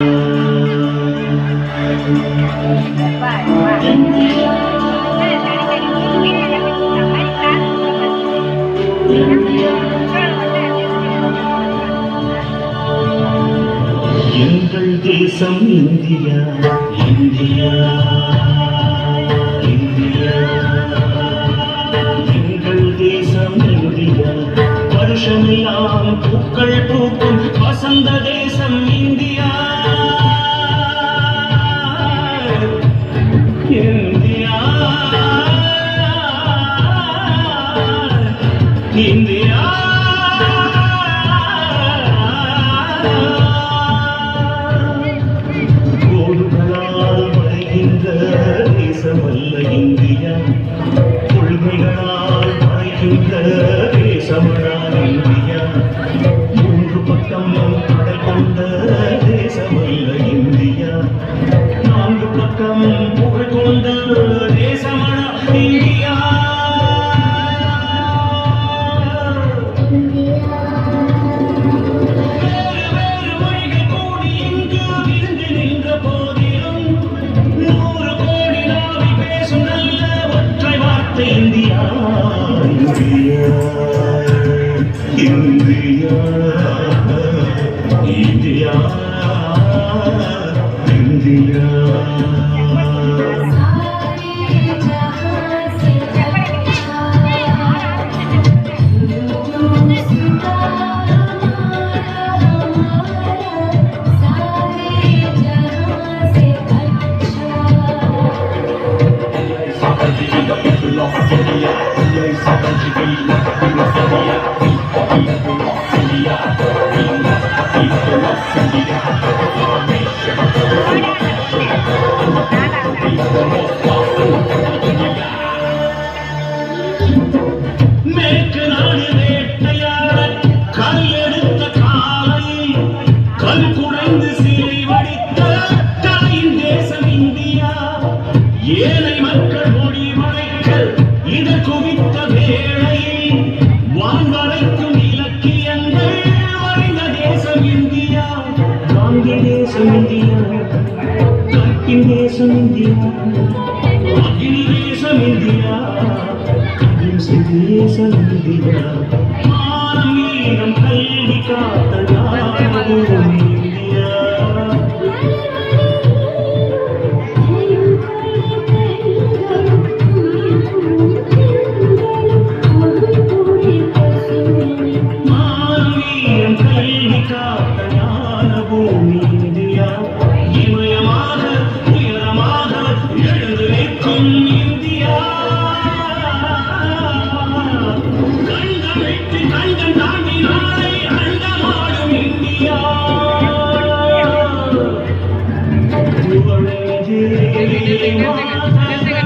எங்கள் தேசம் India, India, India. எங்கள் தேசம் இந்தியா, வருஷமெல்லாம் பூக்கள் பூக்கும் வசந்த தேசம் இந்தியா. India, India. தேசமல்ல இந்தியா, கொள்கைகளால் மறைக்கின்ற தேசமடான் இந்தியா. மூன்று பக்கம் கடல் கொண்ட தேசமல்ல இந்தியா, நான்கு பக்கம் புகழ் கொண்ட தேசமடா India. India, India, India, India, இந்தியா. மேற்கு நாடு வேட்டையாட கல் எடுத்த காலையில் கல் குடைந்து சிலை வடித்த தாயின் தேசம் இந்தியா. ஏழை மக்கள் மொழி மறைக்க இதழ் குவித்த வேளையில் வான்வரைக்கும் இலக்கியங்கள் வரைந்த தேசம் இந்தியா. காந்தி தேசம் இந்தியா, கற்பின் தேசம் இந்தியா, அகில் தேசம் இந்தியா, தேசம் இந்தியா. மானம் வீரம் கல்வி காத்த நாடும் இந்தியா. மானம் வீரம் கல்வி காத்த ஞான பூமி இந்தியா. இமயமாக உயரமாக எழுந்து நிற்கும் இந்தியா. கண்டம் தாண்டி நாளை அண்டமாடும் இந்தியா. புகழே மாதா